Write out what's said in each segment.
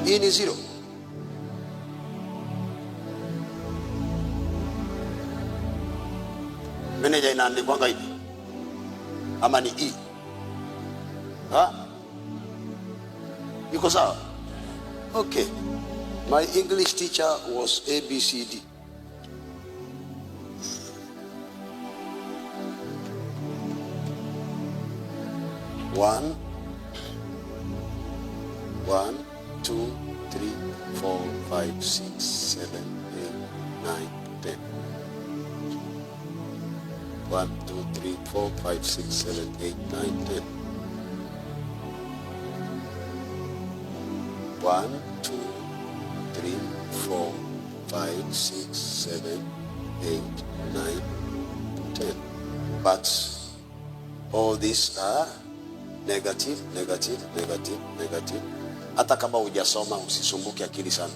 Hii ni 0. Manager inaandikwa hivi ama ni E? Iko sawa? Okay. My English teacher was ABCD. One, 2, 3, 4, 5, 6, 7, 8, 9, 10. 1, 2, 3, 4, 5, 6, 7, 8, 9, 10. 1, 2, 3, 4, 5, 6, 7, 8, 9, 10. But all these are negative, negative, negative, negative. Hata kama hujasoma usisumbuke akili sana.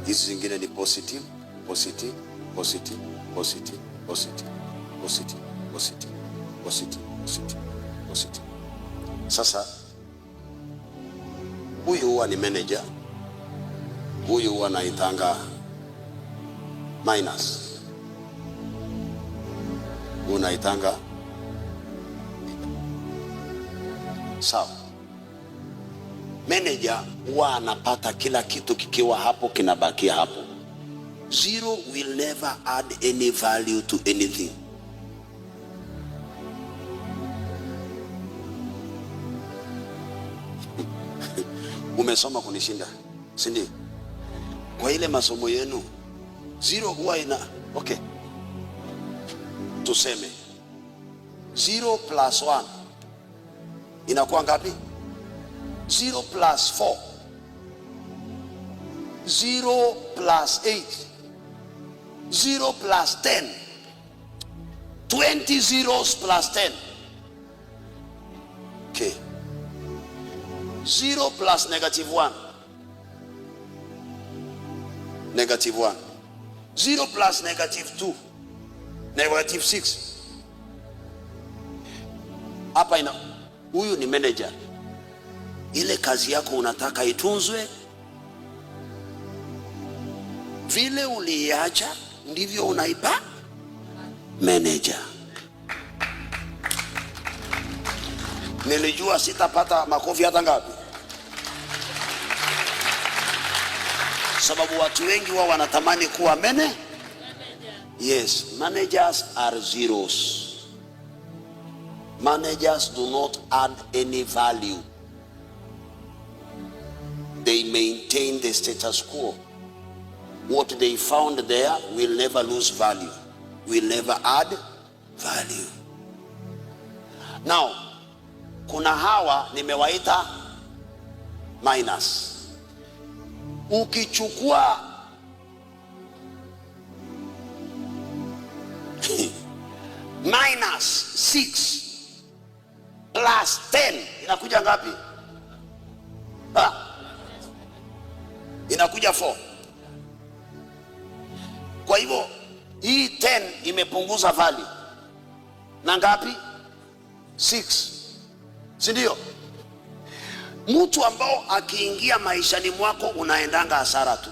Hizi zingine ni positive, positive, positive, positive, positive, positive, positive, positive, positive, positive. Sasa huyu huwa ni manager, huyu huwa anaitanga minus, unaitanga sawa. Manager huwa anapata kila kitu kikiwa hapo kinabakia hapo. 0 will never add any value to anything. Umesoma kunishinda, si ndio? Kwa ile masomo yenu 0 huwa ina okay. Tuseme 0 plus 1 inakuwa ngapi? 0 plus 4, 0 plus 8, 0 plus 10, 20 zeros plus 10. Okay. 0 plus negative 1, negative 1. 0 plus negative 2, negative 6. Hapa ina huyu ni manager. Ile kazi yako unataka itunzwe, vile uliacha ndivyo unaipa manager. Nilijua sitapata makofi hata ngapi, sababu watu wengi wao wanatamani kuwa manager. Yes, managers are zeros. Managers do not add any value. They maintain the status quo. What they found there will never lose value, will never add value. Now, kuna hawa nimewaita minus. Ukichukua minus 6 plus 10 inakuja ngapi? Inakuja 4. Kwa hivyo hii 10 imepunguza value na ngapi? 6, si ndio? Mtu ambao akiingia maishani mwako unaendanga hasara tu.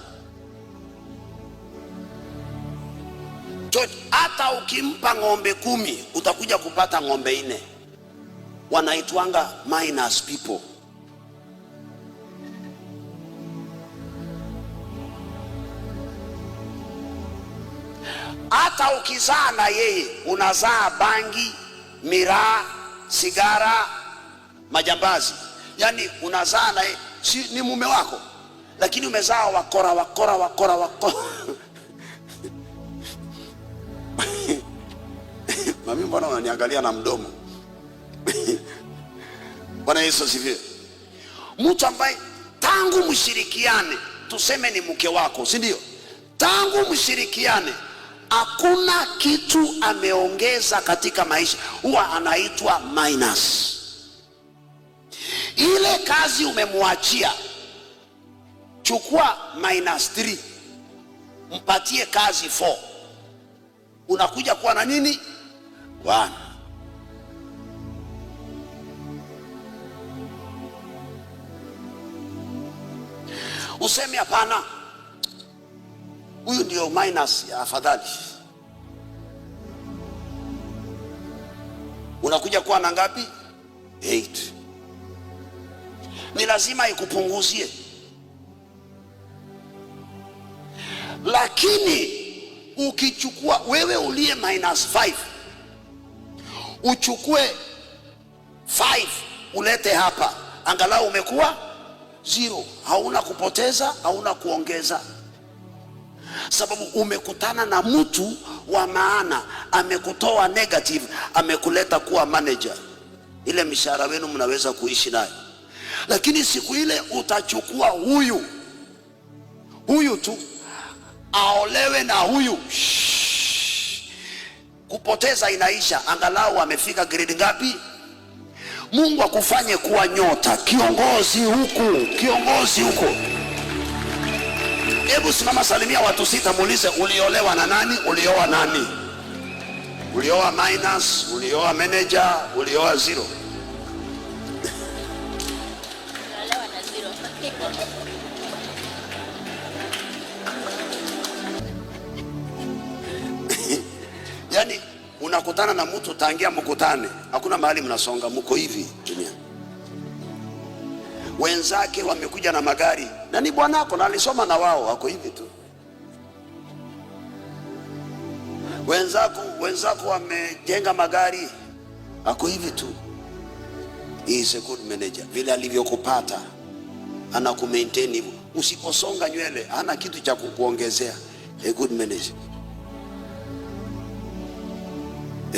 Hata ukimpa ng'ombe 10 utakuja kupata ng'ombe 4. Wanaitwanga minus people. Hata ukizaa na yeye unazaa bangi, miraa, sigara, majambazi. Yani unazaa na yeye, si ni mume wako, lakini umezaa wakora. Mami, mbona unaniangalia na mdomo? Bwana Yesu asifiwe. Mtu ambaye tangu mshirikiane, tuseme ni mke wako, si ndio? Tangu mshirikiane hakuna kitu ameongeza katika maisha, huwa anaitwa minus. Ile kazi umemwachia, chukua minus 3 mpatie kazi 4, unakuja kuwa na nini? 1. Useme hapana, huyu ndio minus ya afadhali. Unakuja kuwa na ngapi? 8. Ni lazima ikupunguzie. Lakini ukichukua wewe uliye -5, uchukue 5 ulete hapa, angalau umekuwa 0. Hauna kupoteza, hauna kuongeza, sababu umekutana na mtu wa maana, amekutoa negative, amekuleta kuwa manager. Ile mishahara wenu mnaweza kuishi nayo, lakini siku ile utachukua huyu tu aolewe na huyu, kupoteza inaisha. Angalau amefika grade ngapi? Mungu akufanye kuwa nyota, kiongozi huku. Hebu simama, salimia watu 6, muulize uliolewa na nani? Ulioa nani? Ulioa minus, ulioa manager, ulioa 0. Yani unakutana na mtu tangia mkutane, hakuna mahali mnasonga, mko hivi dunia. Wenzake wamekuja na magari, na ni bwanako na alisoma na wao, wako hivi tu. Wenzako wamejenga magari, wako hivi tu. He is a good manager. Vile alivyokupata anakumaintain hivyo, usiposonga nywele hana kitu cha kukuongezea. A good manager.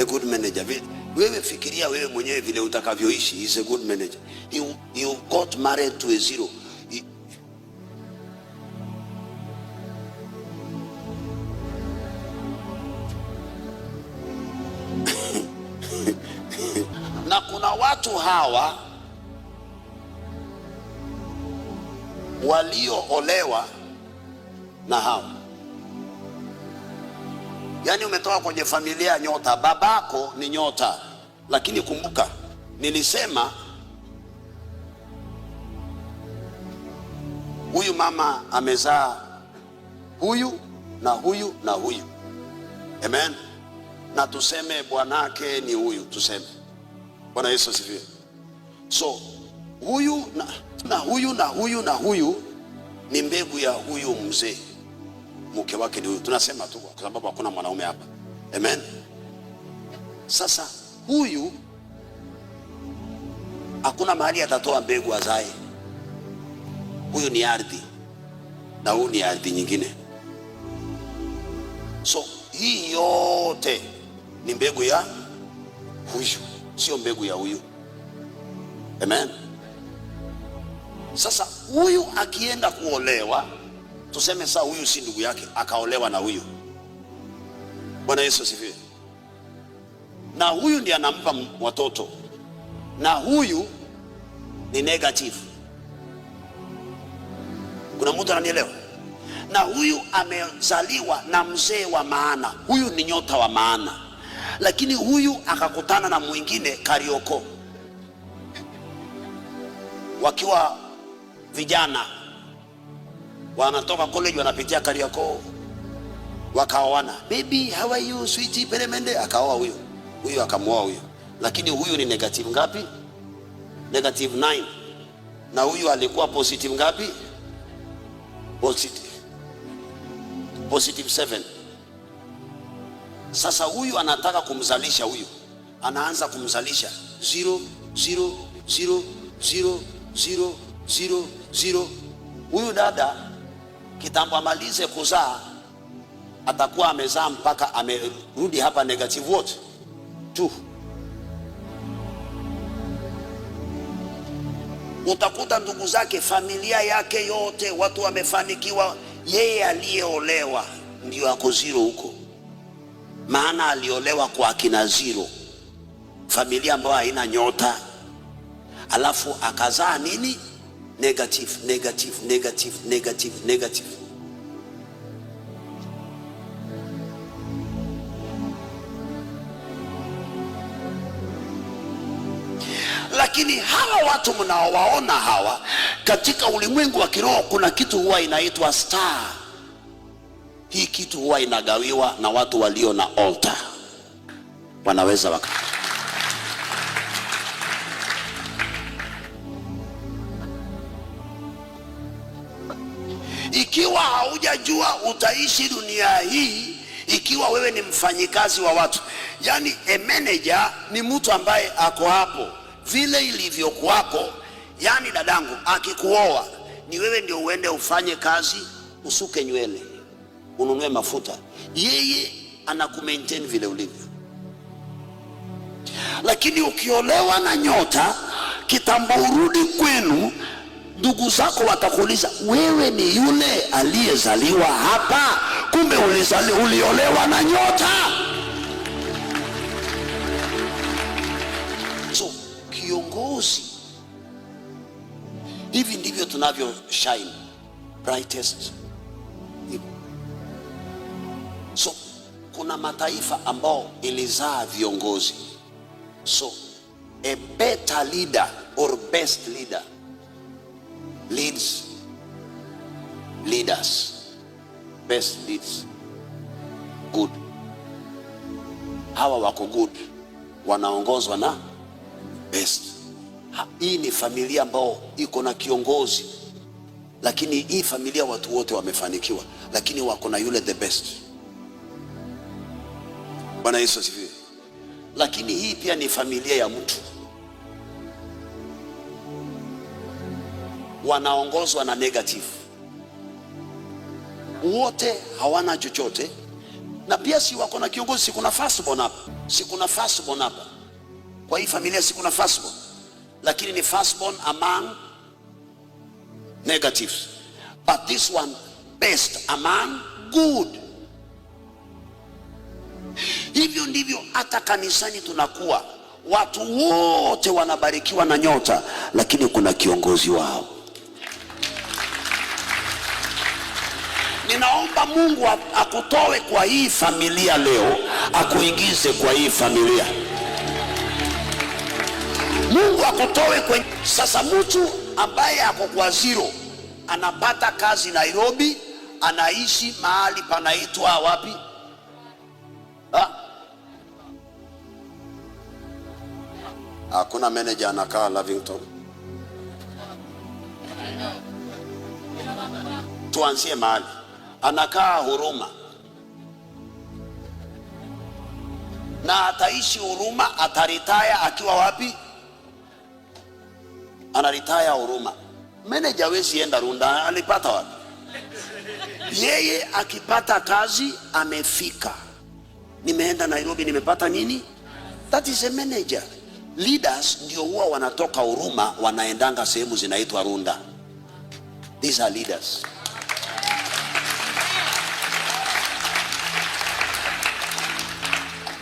A good manager. Wewe fikiria wewe mwenyewe vile utakavyoishi. He is a good manager. You got married to a 0. Na kuna watu hawa walioolewa na hawa, yani umetoka kwenye familia nyota, babako ni nyota. Lakini kumbuka nilisema huyu mama amezaa huyu na huyu na huyu, amen. Na tuseme bwanake ni huyu, tuseme. Bwana Yesu asifiwe. So huyu na huyu na huyu na huyu ni mbegu ya huyu mzee, mke wake ni huyu. Tunasema tu kwa sababu hakuna mwanaume hapa, amen. Sasa huyu hakuna mahali atatoa mbegu azae. Huyu ni ardhi na huyu ni ardhi nyingine. So hii yote ni mbegu ya huyu, sio mbegu ya huyu, amen. Sasa huyu akienda kuolewa, tuseme sasa huyu si ndugu yake, akaolewa na huyu. Bwana Yesu asifiwe. Na huyu ndiye anampa watoto, na huyu ni negative. Kuna mtu ananielewa? Na huyu amezaliwa na mzee wa maana, huyu ni nyota wa maana. Lakini huyu akakutana na mwingine Karioko, wakiwa vijana wanatoka college, wanapitia Karioko, wakaoana. Baby, how are you sweetie, peremende. Akaoa huyu akamwoa huyu. Lakini huyu ni negative ngapi? Negative 9. Na huyu alikuwa positive ngapi? Positive 7. Sasa huyu anataka kumzalisha huyu, anaanza kumzalisha 0 0 0 0 0 0 0. Huyu dada kitambo amalize kuzaa atakuwa amezaa mpaka amerudi hapa negative what? 2. Utakuta ndugu zake, familia yake yote, watu wamefanikiwa, yeye aliyeolewa ndio ako 0 huko. Maana aliolewa kwa akina 0, familia ambayo haina nyota, alafu akazaa nini? Negative, negative, negative, negative, negative. Lakini Lakini hawa watu mnaowaona hawa katika ulimwengu wa kiroho, kuna kitu huwa inaitwa star. Hii kitu huwa inagawiwa na watu walio na altar, wanaweza waka. Ikiwa haujajua utaishi dunia hii, ikiwa wewe ni mfanyikazi wa watu, yani a manager ni mtu ambaye ako hapo vile ilivyo kwako. Yani dadangu, akikuoa ni wewe ndio uende ufanye kazi, usuke nywele, ununue mafuta, yeye anakumaintain vile ulivyo. Lakini ukiolewa na nyota, kitambo urudi kwenu, ndugu zako watakuuliza, wewe ni yule aliyezaliwa hapa? Kumbe uliolewa na nyota. So kiongozi, hivi ndivyo tunavyo shine brightest. So kuna mataifa ambao ilizaa viongozi. So a better leader or best leader leads leaders. Best leads good. Hawa wako good, wanaongozwa na best. Hii ni familia ambao iko na kiongozi, lakini hii familia watu wote wamefanikiwa, lakini wako na yule the best. Bwana Yesu asifiwe. Lakini hii pia ni familia ya mtu, wanaongozwa na negative, wote hawana chochote. Na pia si wako na kiongozi, si kuna firstborn hapa, si kuna firstborn hapa. Kwa hii familia si kuna firstborn, lakini ni firstborn among negatives, but this one best among good. Hivyo ndivyo hata kanisani tunakuwa, watu wote wanabarikiwa na nyota, lakini kuna kiongozi wao. Ninaomba Mungu akutoe kwa hii familia leo, akuingize kwa hii familia. Mungu akutoe kwenye. Sasa mtu ambaye ako kwa zero anapata kazi Nairobi, anaishi mahali panaitwa wapi? Hakuna manager anakaa Lavington. Tuanzie mahali anakaa Huruma, na ataishi Huruma, ataritaya akiwa wapi? Anaritaya Huruma. Manager hawezi enda Runda, alipata wapi? Yeye akipata kazi amefika, nimeenda Nairobi nimepata nini? That is a manager. Leaders ndio huwa wanatoka Huruma wanaendanga sehemu zinaitwa Runda. These are leaders.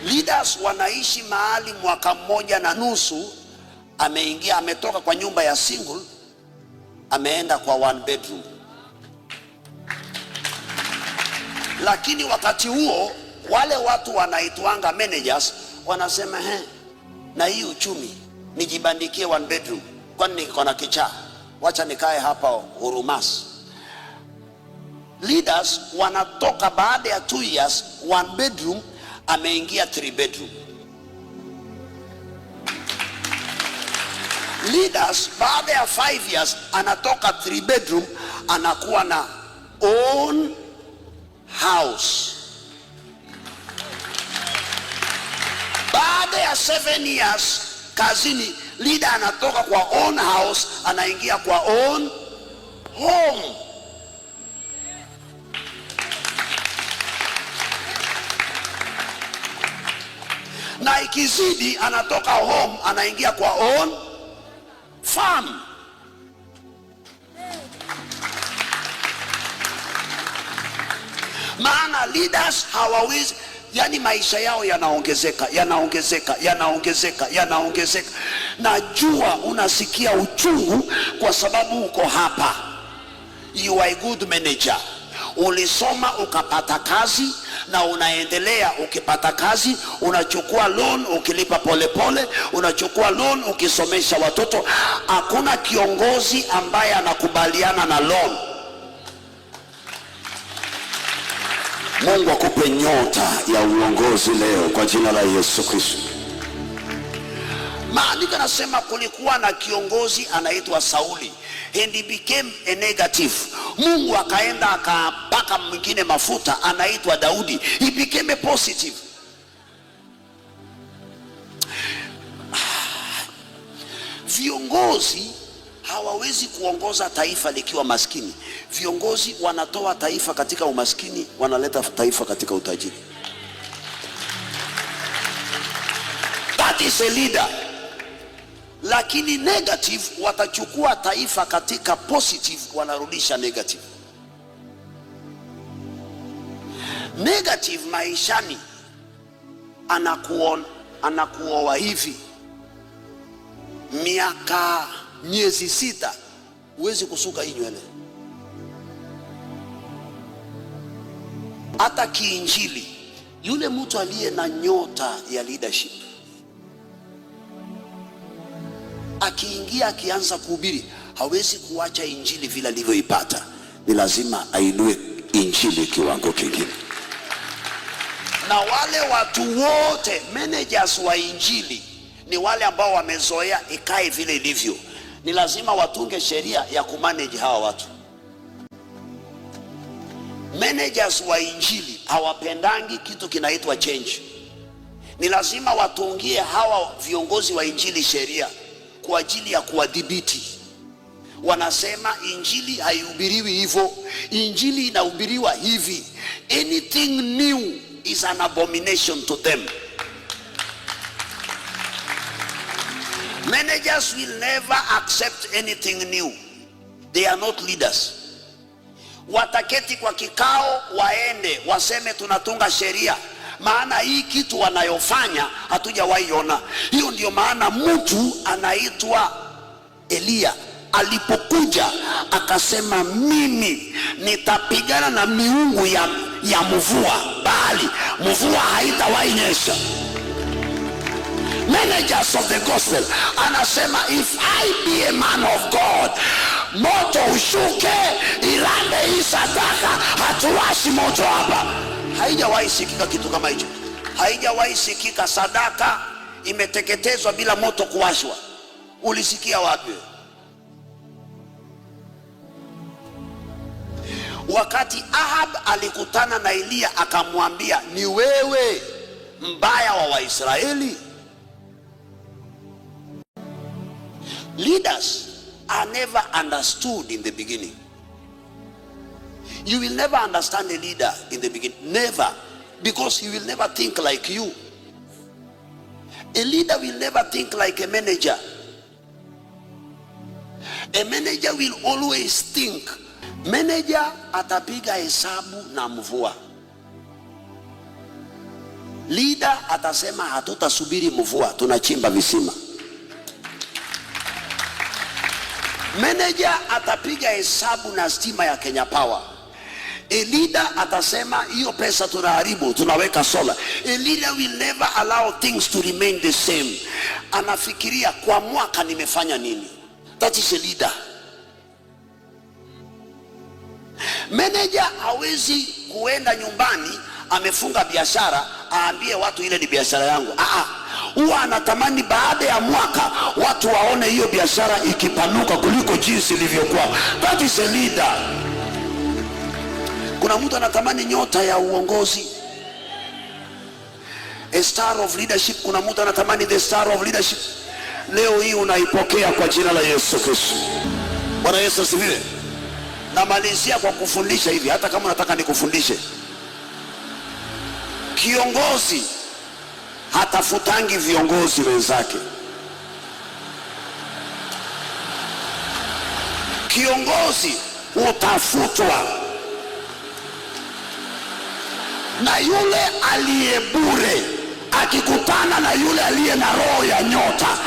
Leaders wanaishi mahali mwaka mmoja na nusu, ametoka kwa nyumba ya single, ameenda kwa one bedroom. Lakini wakati huo wale watu wanaitwanga managers wanasema, na hii uchumi nijibandikie one bedroom, kwani niko na kichaa, wacha nikae hapa Hurumas. Leaders wanatoka baada ya 2 years one bedroom, ameingia 3 bedroom. Leaders baada ya 5 years anatoka 3 bedroom anakuwa na own house. Baada ya 7 years kazini, leader anatoka kwa own house anaingia kwa own home. Na ikizidi anatoka home anaingia kwa own farm. Maana leaders hawawezi, yani maisha yao yanaongezeka. Najua unasikia uchungu kwa sababu uko hapa. You are a good manager. Ulisoma ukapata kazi, na unaendelea. Ukipata kazi unachukua loan, ukilipa polepole, unachukua loan ukisomesha watoto. Hakuna kiongozi ambaye anakubaliana na loan. Mungu akupe nyota ya uongozi leo kwa jina la Yesu Kristo. Maandiko yanasema kulikuwa na kiongozi anaitwa Sauli, and he became a negative. Mungu akaenda akapaka mwingine mafuta anaitwa Daudi, he became a positive. Viongozi hawawezi kuongoza taifa likiwa maskini. Viongozi wanatoa taifa katika umaskini, wanaleta taifa katika utajiri. That is a leader. Lakini negative watachukua taifa katika positive, wanarudisha negative. Negative maishani anakuoa hivi miezi 6 huwezi kusuka hii nywele. Hata kiinjili, yule mtu aliye na nyota ya leadership akiingia akianza kuhubiri hawezi kuacha injili vile alivyoipata, ni lazima ainue injili kiwango kingine. Na wale watu wote managers wa injili ni wale ambao wamezoea ikae vile ilivyo. Ni lazima watunge sheria ya kumanage hawa watu. Managers wa injili hawapendangi kitu kinaitwa change. Ni lazima watungie hawa viongozi wa injili sheria kwa ajili ya kuwadhibiti. Wanasema injili haihubiriwi hivyo, injili inahubiriwa hivi. Anything new is an abomination to them. Managers will never accept anything new. They are not leaders. Wataketi kwa kikao, waende waseme tunatunga sheria, maana hii kitu wanayofanya hatujawahi ona. Hiyo ndio maana mtu anaitwa Elia alipokuja akasema, mimi nitapigana na miungu ya mvua, bali mvua haitawahi nyesha. Managers of the gospel anasema, if I be a man of God, moto ushuke ilande hii sadaka, hatuwashi moto hapa. Haijawahi sikika kitu kama hicho. Haijawahi sikika sadaka imeteketezwa bila moto kuwashwa. Ulisikia wapi? Wakati Ahab alikutana na Elia akamwambia, ni wewe mbaya wa Waisraeli. Leaders are never understood in the beginning. You will never understand a leader in the beginning. Never. Because he will never think like you. A leader will never think like a manager. A manager will always think. Manager atapiga hesabu na mvua. Leader atasema hatutasubiri mvua, tunachimba visima. Manager atapiga hesabu na stima ya Kenya Power. A leader atasema hiyo pesa tunaharibu, tunaweka solar. A leader will never allow things to remain the same. Anafikiria kwa mwaka nimefanya nini. That is a leader. Manager hawezi kuenda nyumbani amefunga biashara aambie watu ile ni biashara yangu. Huwa anatamani baada ya mwaka watu waone hiyo biashara ikipanuka kuliko jinsi ilivyokuwa. That is a leader. Kuna mtu anatamani nyota ya uongozi, a star of leadership. Kuna mtu anatamani the star of leadership. Leo hii unaipokea kwa jina la Yesu Kristo. Bwana Yesu asifiwe. Namalizia kwa kufundisha hivi, hata kama nataka nikufundishe. Kiongozi hatafutangi viongozi wenzake. Kiongozi utafutwa na yule aliye bure. Akikutana na yule aliye na roho ya nyota